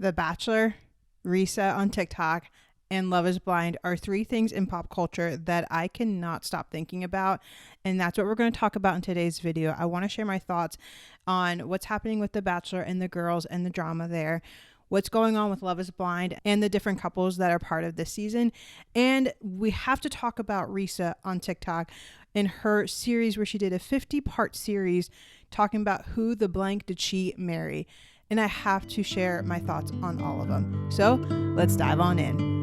The Bachelor, Reesa on TikTok, and Love is Blind are three things in pop culture that I cannot stop thinking about. And that's what we're going to talk about in today's video. I want to share my thoughts on what's happening with The Bachelor and the girls and the drama there, what's going on with Love is Blind and the different couples that are part of this season. And we have to talk about Reesa on TikTok in her series where she did a 50-part series talking about who the blank did she marry. And I have to share my thoughts on all of them. So let's dive on in.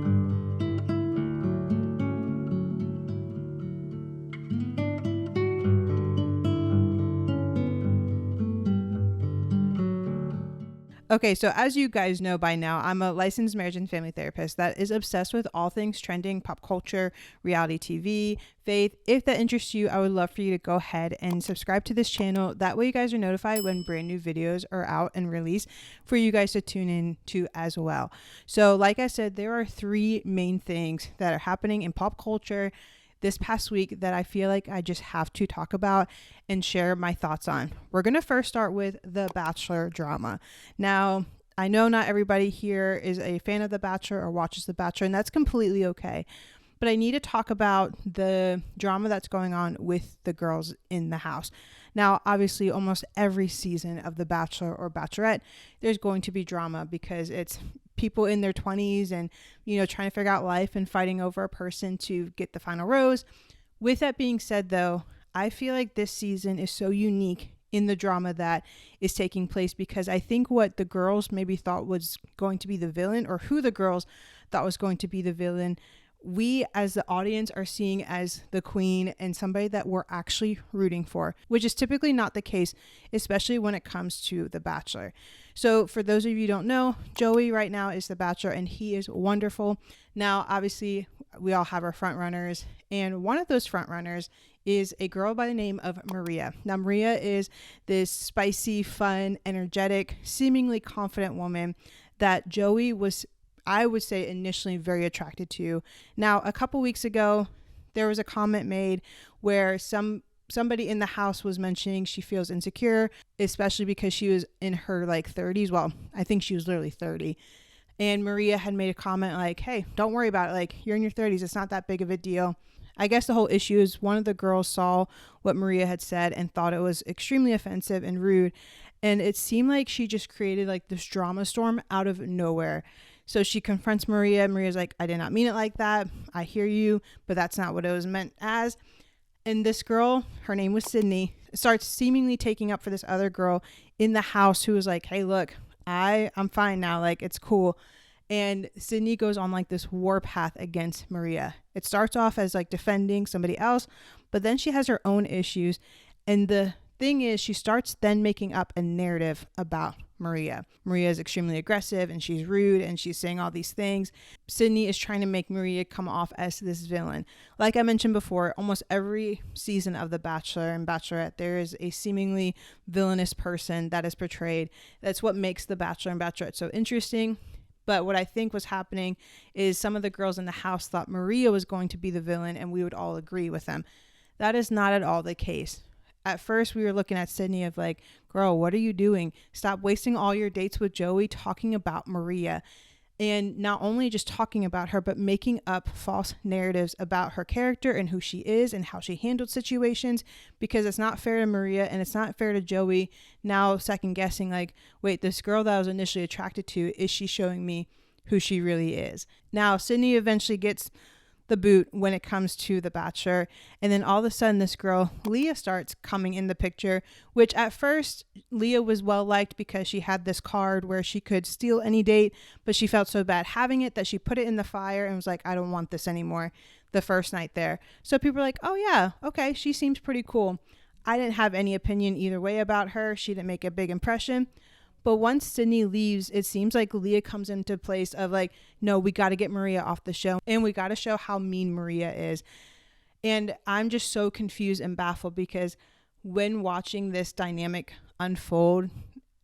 Okay, so as you guys know by now, I'm a licensed marriage and family therapist that is obsessed with all things trending, pop culture, reality TV, faith. If that interests you, I would love for you to go ahead and subscribe to this channel. That way you guys are notified when brand new videos are out and released for you guys to tune in to as well. So like I said, there are three main things that are happening in pop culture this past week that I feel like I just have to talk about and share my thoughts on. We're going to first start with the Bachelor drama. Now, I know not everybody here is a fan of The Bachelor or watches The Bachelor, and that's completely okay. But I need to talk about the drama that's going on with the girls in the house. Now, obviously, almost every season of The Bachelor or Bachelorette, there's going to be drama because it's people in their 20s and, trying to figure out life and fighting over a person to get the final rose. With that being said, though, I feel like this season is so unique in the drama that is taking place because I think what the girls maybe thought was going to be the villain, or who the girls thought was going to be the villain, we as the audience are seeing as the queen and somebody that we're actually rooting for, which is typically not the case, especially when it comes to The Bachelor. So for those of you who don't know, Joey right now is The Bachelor and he is wonderful. Now, obviously, we all have our front runners, and one of those front runners is a girl by the name of Maria. Now, Maria is this spicy, fun, energetic, seemingly confident woman that Joey was, I would say, initially very attracted to. Now, a couple weeks ago, there was a comment made where somebody in the house was mentioning she feels insecure, especially because she was in her 30s. Well, I think she was literally 30. And Maria had made a comment like, hey, don't worry about it. You're in your 30s. It's not that big of a deal. I guess the whole issue is one of the girls saw what Maria had said and thought it was extremely offensive and rude. And it seemed like she just created this drama storm out of nowhere. So she confronts Maria. Maria's like, I did not mean it like that. I hear you, but that's not what it was meant as. And this girl, her name was Sydney, starts seemingly taking up for this other girl in the house who was like, hey, look, I'm fine now. It's cool. And Sydney goes on this war path against Maria. It starts off as defending somebody else, but then she has her own issues. And the thing is, she starts then making up a narrative about Maria. Maria is extremely aggressive and she's rude and she's saying all these things. Sydney is trying to make Maria come off as this villain. Like I mentioned before, almost every season of The Bachelor and Bachelorette, there is a seemingly villainous person that is portrayed. That's what makes The Bachelor and Bachelorette so interesting. But what I think was happening is some of the girls in the house thought Maria was going to be the villain and we would all agree with them. That is not at all the case. At first, we were looking at Sydney of girl, what are you doing? Stop wasting all your dates with Joey talking about Maria. And not only just talking about her, but making up false narratives about her character and who she is and how she handled situations, because it's not fair to Maria and it's not fair to Joey. Now second guessing wait, this girl that I was initially attracted to, is she showing me who she really is? Now, Sydney eventually gets the boot when it comes to The Bachelor, and then all of a sudden this girl Leah starts coming in the picture, which at first Leah was well liked because she had this card where she could steal any date, but she felt so bad having it that she put it in the fire and was like, I don't want this anymore, the first night there. So people were like, oh yeah, okay, she seems pretty cool. I didn't have any opinion either way about her. She didn't make a big impression. But once Sydney leaves, it seems like Leah comes into place of no, we got to get Maria off the show and we got to show how mean Maria is. And I'm just so confused and baffled because when watching this dynamic unfold,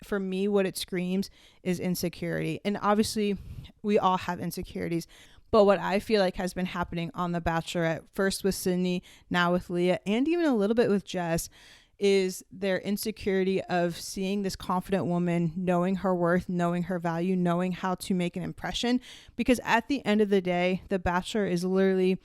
for me, what it screams is insecurity. And obviously we all have insecurities. But what I feel like has been happening on The Bachelorette, first with Sydney, now with Leah, and even a little bit with Jess, is their insecurity of seeing this confident woman, knowing her worth, knowing her value, knowing how to make an impression. Because at the end of the day, The Bachelor is literally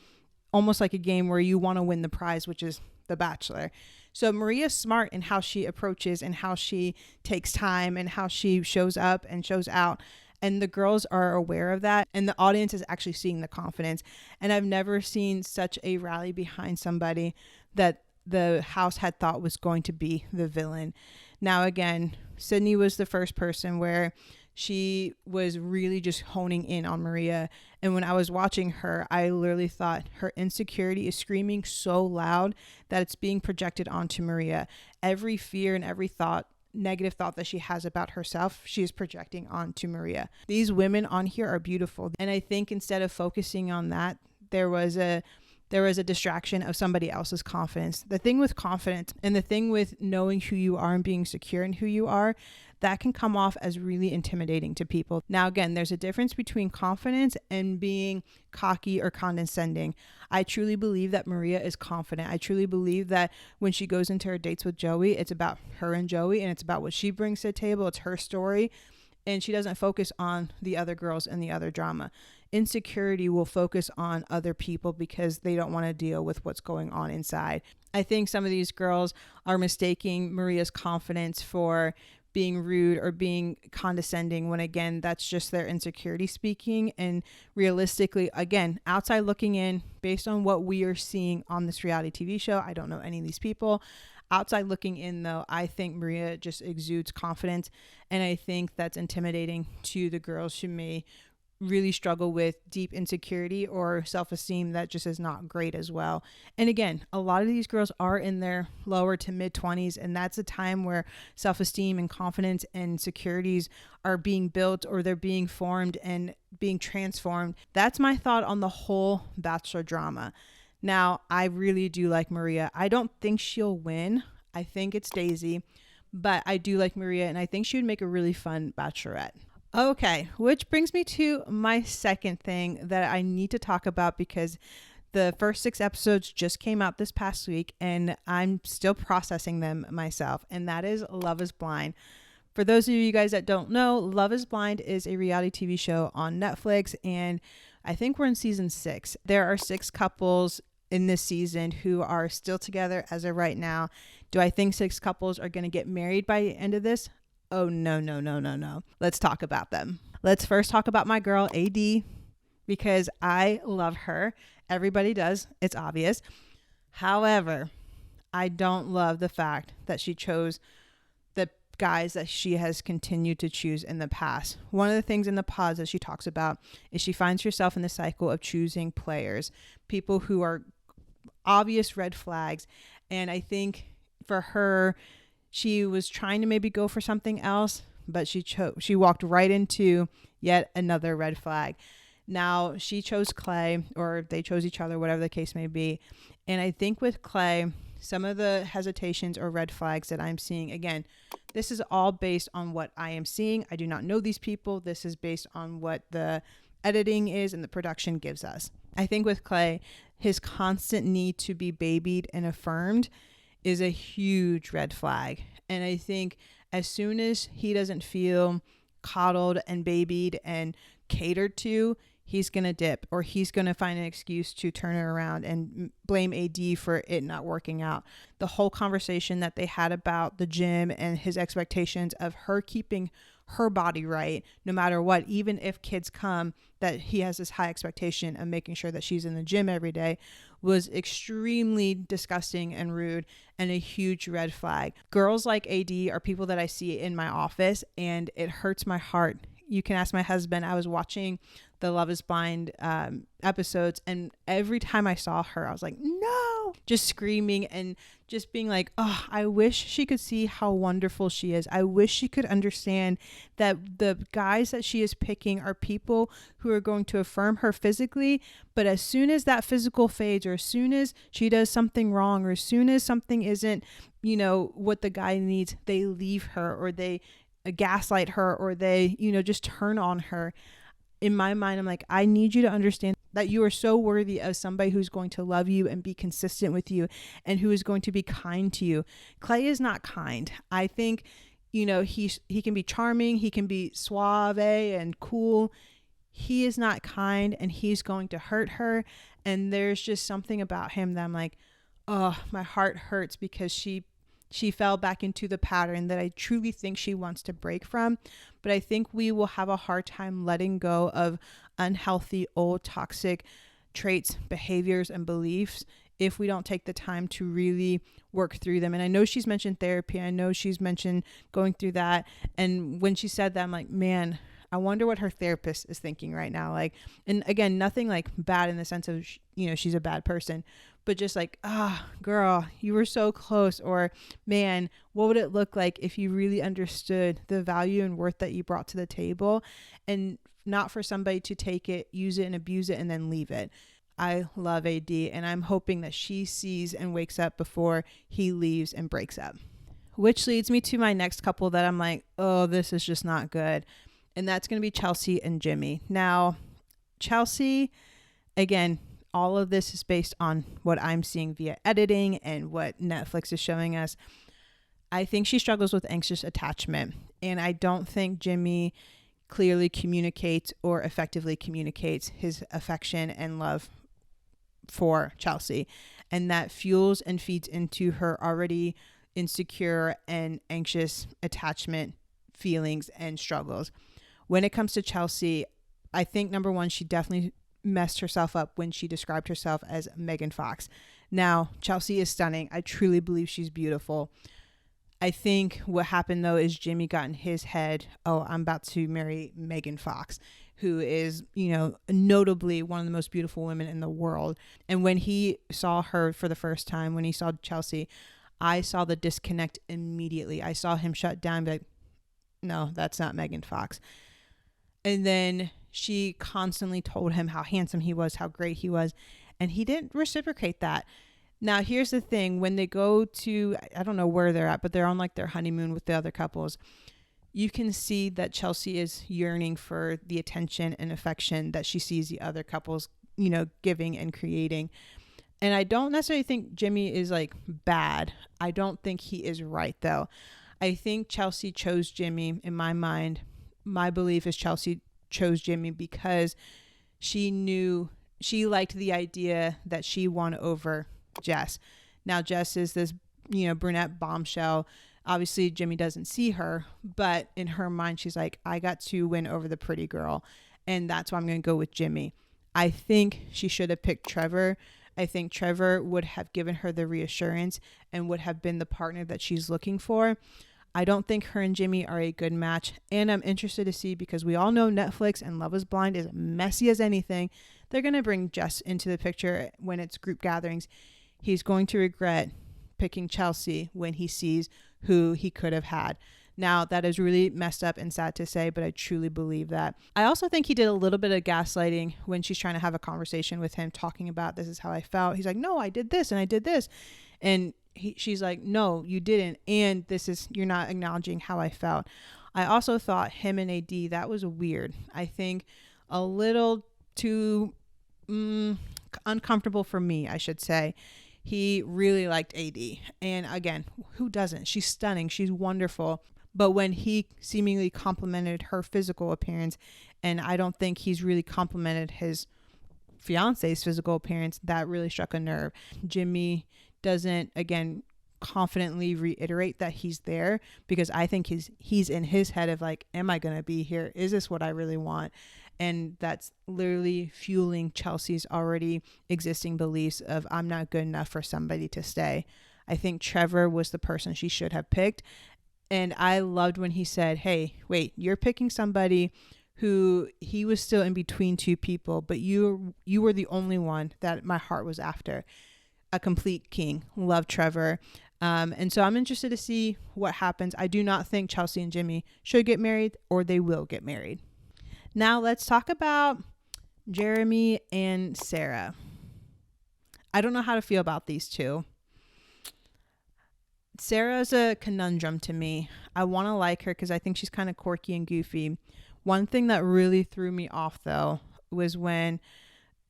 almost like a game where you want to win the prize, which is The Bachelor. So Maria's smart in how she approaches and how she takes time and how she shows up and shows out. And the girls are aware of that. And the audience is actually seeing the confidence. And I've never seen such a rally behind somebody that the house had thought was going to be the villain. Now, again, Sydney was the first person where she was really just honing in on Maria. And when I was watching her, I literally thought her insecurity is screaming so loud that it's being projected onto Maria. Every fear and every negative thought that she has about herself, she is projecting onto Maria. These women on here are beautiful. And I think instead of focusing on that, there was a distraction of somebody else's confidence. The thing with confidence and the thing with knowing who you are and being secure in who you are, that can come off as really intimidating to people. Now, again, there's a difference between confidence and being cocky or condescending. I truly believe that Maria is confident. I truly believe that when she goes into her dates with Joey, it's about her and Joey, and it's about what she brings to the table. It's her story. And she doesn't focus on the other girls and the other drama. Insecurity will focus on other people because they don't want to deal with what's going on inside. I think some of these girls are mistaking Maria's confidence for being rude or being condescending when, again, that's just their insecurity speaking. And realistically, again, outside looking in, based on what we are seeing on this reality TV show, I don't know any of these people. Outside looking in, though, I think Maria just exudes confidence, and I think that's intimidating to the girls who may really struggle with deep insecurity or self-esteem that just is not great as well. And again, a lot of these girls are in their lower to mid 20s, and that's a time where self-esteem and confidence and securities are being built, or they're being formed and being transformed. That's my thought on the whole Bachelor drama. Now, I really do like Maria. I don't think she'll win. I think it's Daisy, but I do like Maria, and I think she would make a really fun Bachelorette. Okay, which brings me to my second thing that I need to talk about, because the first 6 episodes just came out this past week and I'm still processing them myself, and that is Love is Blind. For those of you guys that don't know, Love is Blind is a reality TV show on Netflix, and I think we're in season 6. There are 6 couples in this season who are still together as of right now. Do I think 6 couples are going to get married by the end of this? Oh, no. Let's talk about them. Let's first talk about my girl, AD, because I love her. Everybody does. It's obvious. However, I don't love the fact that she chose the guys that she has continued to choose in the past. One of the things in the pause that she talks about is she finds herself in the cycle of choosing players, people who are obvious red flags. And I think for her, she was trying to maybe go for something else, but she walked right into yet another red flag. Now, she chose Clay, or they chose each other, whatever the case may be. And I think with Clay, some of the hesitations or red flags that I'm seeing, again, this is all based on what I am seeing. I do not know these people. This is based on what the editing is and the production gives us. I think with Clay, his constant need to be babied and affirmed is a huge red flag. And I think as soon as he doesn't feel coddled and babied and catered to, he's going to dip, or he's going to find an excuse to turn it around and blame AD for it not working out. The whole conversation that they had about the gym and his expectations of her keeping her body right, no matter what, even if kids come, that he has this high expectation of making sure that she's in the gym every day, was extremely disgusting and rude and a huge red flag. Girls like AD are people that I see in my office, and it hurts my heart. You can ask my husband. I was watching the Love is Blind episodes, and every time I saw her, I was like, no, just screaming and just being like, oh, I wish she could see how wonderful she is. I wish she could understand that the guys that she is picking are people who are going to affirm her physically, but as soon as that physical fades, or as soon as she does something wrong, or as soon as something isn't, what the guy needs, they leave her, or they gaslight her, or they, just turn on her. in my mind, I'm like, I need you to understand that you are so worthy of somebody who's going to love you and be consistent with you and who is going to be kind to you. Clay is not kind. I think, he can be charming, he can be suave and cool. He is not kind, and he's going to hurt her. And there's just something about him that I'm like, oh, my heart hurts because she fell back into the pattern that I truly think she wants to break from. But I think we will have a hard time letting go of unhealthy, old, toxic traits, behaviors, and beliefs if we don't take the time to really work through them. And I know she's mentioned therapy. I know she's mentioned going through that. And when she said that, I'm like, man, I wonder what her therapist is thinking right now. Like, and again, nothing like bad in the sense of, she's a bad person, but just like, girl, you were so close. Or man, what would it look like if you really understood the value and worth that you brought to the table, and not for somebody to take it, use it, and abuse it and then leave it. I love AD, and I'm hoping that she sees and wakes up before he leaves and breaks up. Which leads me to my next couple that I'm like, oh, this is just not good. And that's going to be Chelsea and Jimmy. Now, Chelsea, again, all of this is based on what I'm seeing via editing and what Netflix is showing us. I think she struggles with anxious attachment. And I don't think Jimmy clearly communicates or effectively communicates his affection and love for Chelsea. And that fuels and feeds into her already insecure and anxious attachment feelings and struggles. When it comes to Chelsea, I think number one, she definitely messed herself up when she described herself as Megan Fox. Now, Chelsea is stunning. I truly believe she's beautiful. I think what happened though is Jimmy got in his head, oh, I'm about to marry Megan Fox, who is, notably one of the most beautiful women in the world. And when he saw her for the first time, when he saw Chelsea, I saw the disconnect immediately. I saw him shut down and be like, no, that's not Megan Fox. And then she constantly told him how handsome he was, how great he was, and he didn't reciprocate that. Now, here's the thing. When they go to, I don't know where they're at, but they're on like their honeymoon with the other couples, you can see that Chelsea is yearning for the attention and affection that she sees the other couples, giving and creating. And I don't necessarily think Jimmy is like bad. I don't think he is right though. I think Chelsea chose Jimmy. In my mind, my belief is Chelsea chose Jimmy because she liked the idea that she won over Jess. Now Jess is this, brunette bombshell. Obviously Jimmy doesn't see her, but in her mind, she's like, I got to win over the pretty girl. And that's why I'm going to go with Jimmy. I think she should have picked Trevor. I think Trevor would have given her the reassurance and would have been the partner that she's looking for. I don't think her and Jimmy are a good match. And I'm interested to see, because we all know Netflix and Love is Blind is messy as anything. They're going to bring Jess into the picture when it's group gatherings. He's going to regret picking Chelsea when he sees who he could have had. Now, that is really messed up and sad to say, but I truly believe that. I also think he did a little bit of gaslighting when she's trying to have a conversation with him, talking about, this is how I felt. He's like, no, I did this and I did this. And she's like, no, you didn't. And you're not acknowledging how I felt. I also thought him and AD, that was weird. I think a little too uncomfortable for me, I should say. He really liked AD. And again, who doesn't? She's stunning. She's wonderful. But when he seemingly complimented her physical appearance, and I don't think he's really complimented his fiance's physical appearance, that really struck a nerve. Jimmy doesn't, again, confidently reiterate that he's there, because I think he's in his head of like, am I going to be here? Is this what I really want? And that's literally fueling Chelsea's already existing beliefs of, I'm not good enough for somebody to stay. I think Trevor was the person she should have picked. And I loved when he said, hey, wait, you're picking somebody who he was still in between two people, but you were the only one that my heart was after. A complete king. Love Trevor. And so I'm interested to see what happens. I do not think Chelsea and Jimmy should get married, or they will get married. Now let's talk about Jeremy and Sarah. I don't know how to feel about these two. Sarah's a conundrum to me. I want to like her because I think she's kind of quirky and goofy. One thing that really threw me off though was when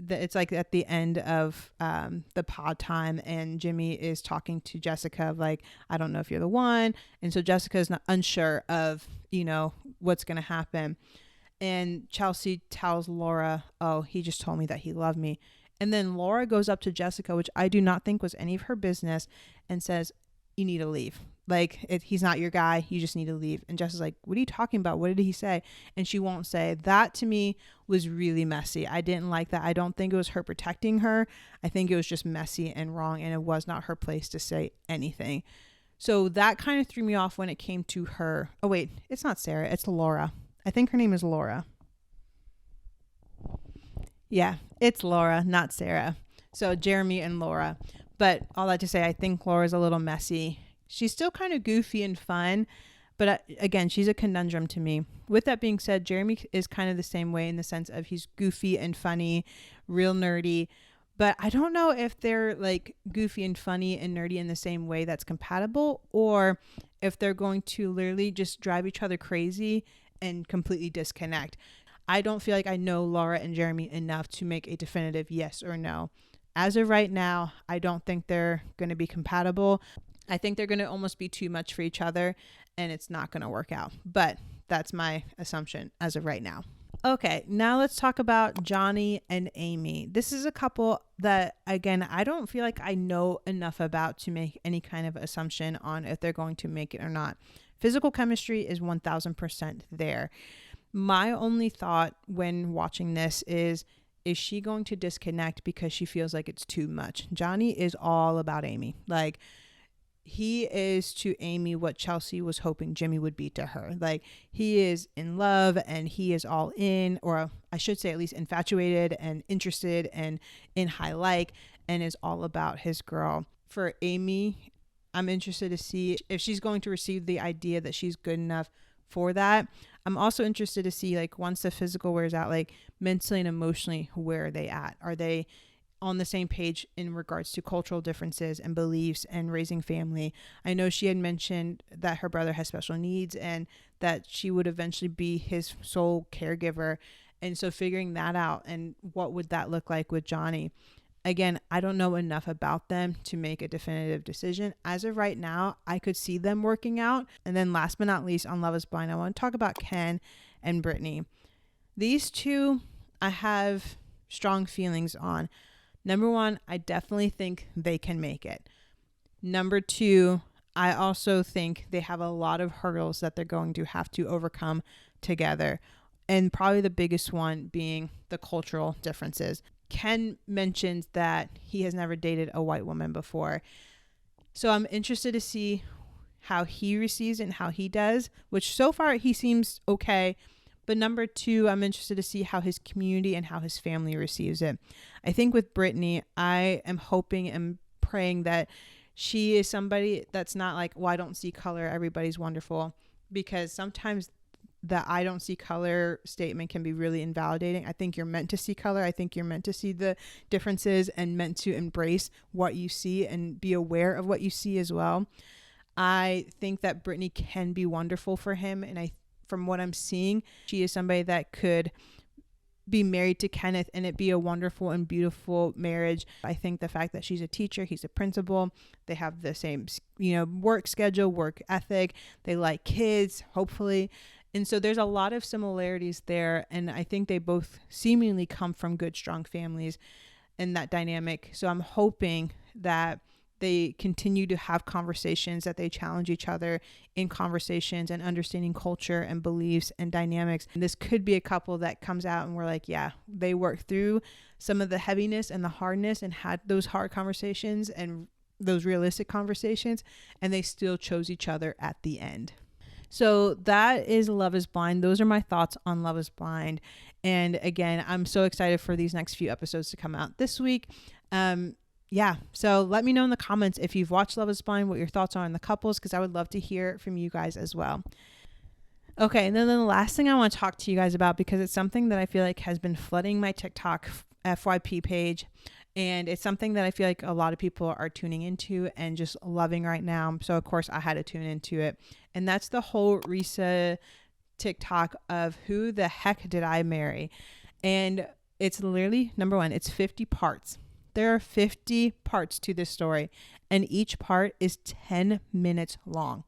it's like at the end of the pod time, and Jimmy is talking to Jessica of like, I don't know if you're the one. And so Jessica is not unsure of, what's going to happen. And Chelsea tells Laura, oh, he just told me that he loved me. And then Laura goes up to Jessica, which I do not think was any of her business, and says, you need to leave. Like, he's not your guy. You just need to leave. And Jess is like, what are you talking about? What did he say? And she won't say. That to me was really messy. I didn't like that. I don't think it was her protecting her. I think it was just messy and wrong, and it was not her place to say anything. So that kind of threw me off when it came to her. Oh, wait, it's not Sarah. It's Laura. I think her name is Laura. Yeah, it's Laura, not Sarah. So Jeremy and Laura. But all that to say, I think Laura's a little messy. She's still kind of goofy and fun, but again, she's a conundrum to me. With that being said, Jeremy is kind of the same way in the sense of he's goofy and funny, real nerdy, but I don't know if they're like goofy and funny and nerdy in the same way that's compatible, or if they're going to literally just drive each other crazy and completely disconnect. I don't feel like I know Laura and Jeremy enough to make a definitive yes or no. As of right now, I don't think they're going to be compatible. I think they're going to almost be too much for each other, and it's not going to work out. But that's my assumption as of right now. Okay, now let's talk about Johnny and Amy. This is a couple that, again, I don't feel like I know enough about to make any kind of assumption on if they're going to make it or not. Physical chemistry is 1000% there. My only thought when watching this is she going to disconnect because she feels like it's too much? Johnny is all about Amy. Like, he is to Amy what Chelsea was hoping Jimmy would be to her. Like, he is in love and he is all in, or I should say at least infatuated and interested and in high like, and is all about his girl. For Amy, I'm interested to see if she's going to receive the idea that she's good enough for that. I'm also interested to see, like, once the physical wears out, like mentally and emotionally, where are they at? Are they on the same page in regards to cultural differences and beliefs and raising family? I know she had mentioned that her brother has special needs and that she would eventually be his sole caregiver. And so figuring that out, and what would that look like with Johnny? Again, I don't know enough about them to make a definitive decision. As of right now, I could see them working out. And then last but not least, on Love is Blind, I want to talk about Ken and Brittany. These two, I have strong feelings on. Number one, I definitely think they can make it. Number two, I also think they have a lot of hurdles that they're going to have to overcome together. And probably the biggest one being the cultural differences. Ken mentioned that he has never dated a white woman before. So I'm interested to see how he receives it and how he does, which so far he seems okay. But number two, I'm interested to see how his community and how his family receives it. I think with Brittany, I am hoping and praying that she is somebody that's not like, well, I don't see color, everybody's wonderful. Because sometimes the I don't see color statement can be really invalidating. I think you're meant to see color. I think you're meant to see the differences and meant to embrace what you see and be aware of what you see as well. I think that Brittany can be wonderful for him. And from what I'm seeing, she is somebody that could be married to Kenneth and it be a wonderful and beautiful marriage. I think the fact that she's a teacher, he's a principal, they have the same, work schedule, work ethic, they like kids, hopefully. And so there's a lot of similarities there. And I think they both seemingly come from good, strong families in that dynamic. So I'm hoping that they continue to have conversations, that they challenge each other in conversations and understanding culture and beliefs and dynamics. And this could be a couple that comes out and we're like, yeah, they worked through some of the heaviness and the hardness and had those hard conversations and those realistic conversations, and they still chose each other at the end. So that is Love is Blind. Those are my thoughts on Love is Blind. And again, I'm so excited for these next few episodes to come out this week. So let me know in the comments if you've watched Love is Blind, what your thoughts are on the couples, because I would love to hear from you guys as well. Okay, and then the last thing I want to talk to you guys about, because it's something that I feel like has been flooding my TikTok FYP page, and it's something that I feel like a lot of people are tuning into and just loving right now. So of course I had to tune into it. And that's the whole Reesa TikTok of who the heck did I marry? And it's literally, number one, it's 50 parts. There are 50 parts to this story, and each part is 10 minutes long.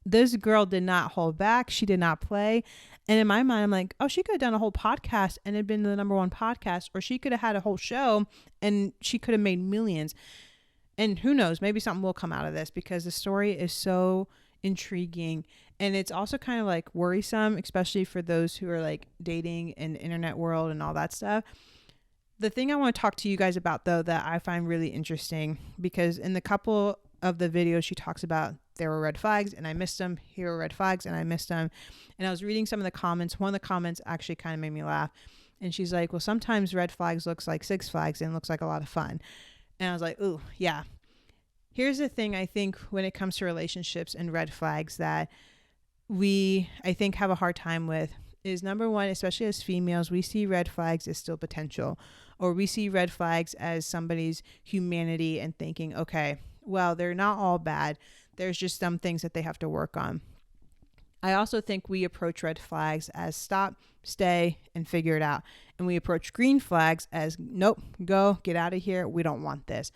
This girl did not hold back. She did not play. And in my mind, I'm like, oh, she could have done a whole podcast and it'd been the number one podcast, or she could have had a whole show and she could have made millions. And who knows, maybe something will come out of this, because the story is so intriguing. And it's also kind of like worrisome, especially for those who are like dating in the internet world and all that stuff. The thing I want to talk to you guys about, though, that I find really interesting, because in the couple of the videos she talks about, there were red flags and I missed them. Here were red flags and I missed them. And I was reading some of the comments. One of the comments actually kind of made me laugh. And she's like, well, sometimes red flags looks like Six Flags and looks like a lot of fun. And I was like, ooh, yeah. Here's the thing, I think, when it comes to relationships and red flags that I think, have a hard time with is, number one, especially as females, we see red flags as still potential, or we see red flags as somebody's humanity and thinking, okay, well, they're not all bad. There's just some things that they have to work on. I also think we approach red flags as stop, stay, and figure it out. And we approach green flags as nope, go, get out of here. We don't want this.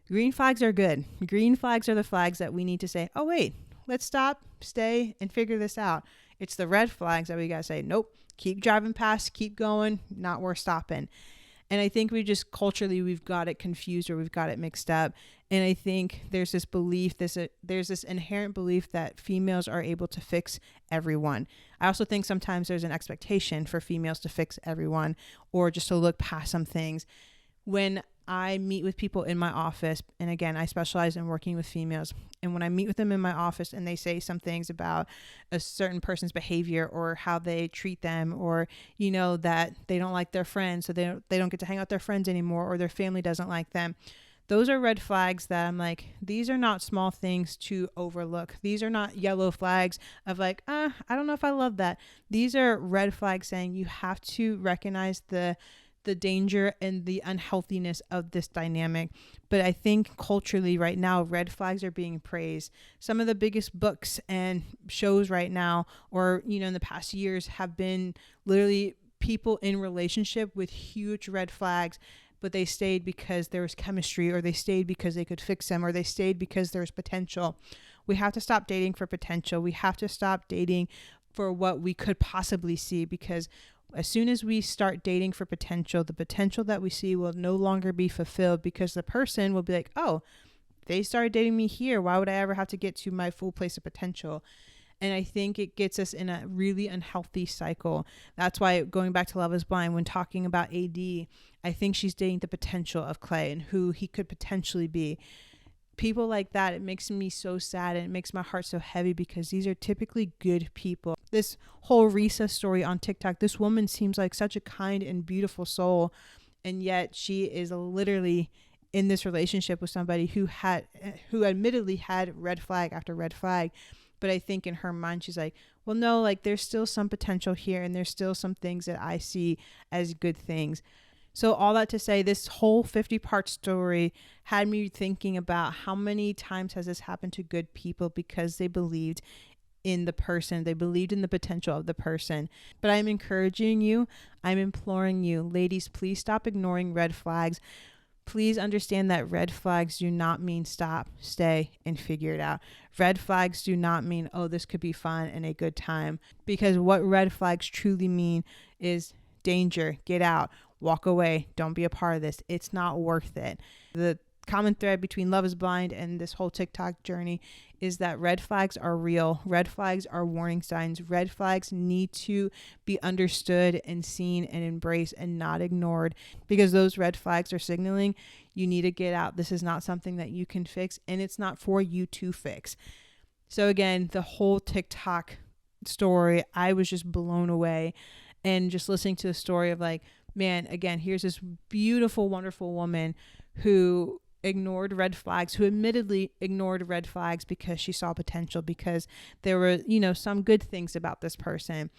Green flags are good. Green flags are the flags that we need to say, oh, wait, let's stop, stay, and figure this out. It's the red flags that we got to say, nope, keep driving past, keep going, not worth stopping. And I think we just culturally, we've got it confused, or we've got it mixed up. And I think there's this belief, there's this inherent belief that females are able to fix everyone. I also think sometimes there's an expectation for females to fix everyone, or just to look past some things. When I meet with people in my office, and again, I specialize in working with females, and when I meet with them in my office and they say some things about a certain person's behavior or how they treat them, or, you know, that they don't like their friends, so they don't get to hang out with their friends anymore, or their family doesn't like them. Those are red flags that I'm like, these are not small things to overlook. These are not yellow flags of like, I don't know if I love that. These are red flags saying you have to recognize the danger and the unhealthiness of this dynamic. But I think culturally right now, red flags are being praised. Some of the biggest books and shows right now, or, you know, in the past years, have been literally people in relationship with huge red flags, but they stayed because there was chemistry, or they stayed because they could fix them, or they stayed because there's potential. We have to stop dating for potential. We have to stop dating for what we could possibly see, because as soon as we start dating for potential, the potential that we see will no longer be fulfilled, because the person will be like, oh, they started dating me here. Why would I ever have to get to my full place of potential? And I think it gets us in a really unhealthy cycle. That's why, going back to Love is Blind, when talking about AD, I think she's dating the potential of Clay and who he could potentially be. People like that, it makes me so sad, and it makes my heart so heavy, because these are typically good people. This whole Reesa story on TikTok, this woman seems like such a kind and beautiful soul, and yet she is literally in this relationship with somebody who admittedly had red flag after red flag. But I think in her mind, she's like, well, no, like there's still some potential here, and there's still some things that I see as good things. So all that to say, this whole 50-part story had me thinking about how many times has this happened to good people, because they believed in the person, they believed in the potential of the person. But I'm encouraging you, I'm imploring you, ladies, please stop ignoring red flags. Please understand that red flags do not mean stop, stay, and figure it out. Red flags do not mean, oh, this could be fun and a good time, because what red flags truly mean is danger, get out, walk away, don't be a part of this. It's not worth it. The common thread between Love is Blind and this whole TikTok journey is that red flags are real. Red flags are warning signs. Red flags need to be understood and seen and embraced and not ignored, because those red flags are signaling you need to get out. This is not something that you can fix, and it's not for you to fix. So again, the whole TikTok story, I was just blown away, and just listening to the story of like, man, again, here's this beautiful, wonderful woman who ignored red flags, who admittedly ignored red flags because she saw potential, because there were, you know, some good things about this person.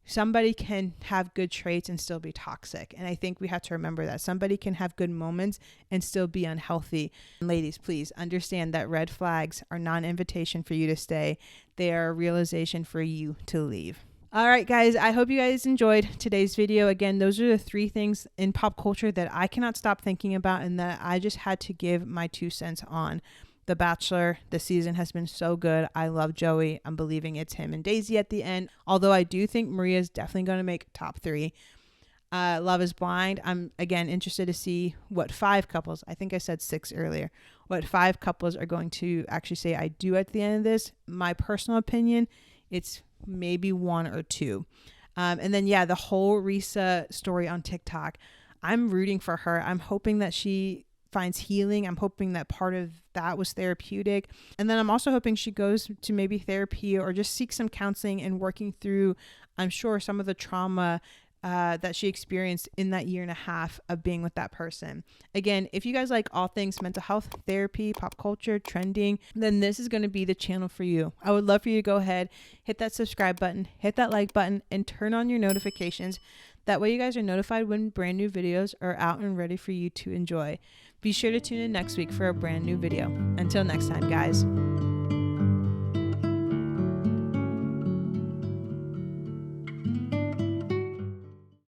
somebody can have good traits and still be toxic. And I think we have to remember that somebody can have good moments and still be unhealthy. And ladies, please understand that red flags are not an invitation for you to stay. They are a realization for you to leave. All right, guys, I hope you guys enjoyed today's video. Again, those are the 3 things in pop culture that I cannot stop thinking about and that I just had to give my 2 cents on. The Bachelor, the season has been so good. I love Joey. I'm believing it's him and Daisy at the end. Although I do think Maria is definitely going to make top 3. Love is Blind. I'm, again, interested to see what 5 couples, I think I said 6 earlier, what 5 couples are going to actually say I do at the end of this. My personal opinion, it's maybe 1 or 2. And then, yeah, the whole Reesa story on TikTok, I'm rooting for her. I'm hoping that she finds healing. I'm hoping that part of that was therapeutic. And then I'm also hoping she goes to maybe therapy or just seek some counseling and working through, I'm sure, some of the trauma that she experienced in that 1.5 years of being with that person. Again, if you guys like all things mental health, therapy, pop culture, trending, then this is going to be the channel for you. I would love for you to go ahead, hit that subscribe button, hit that like button, and turn on your notifications. That way you guys are notified when brand new videos are out and ready for you to enjoy. Be sure to tune in next week for a brand new video. Until next time, guys.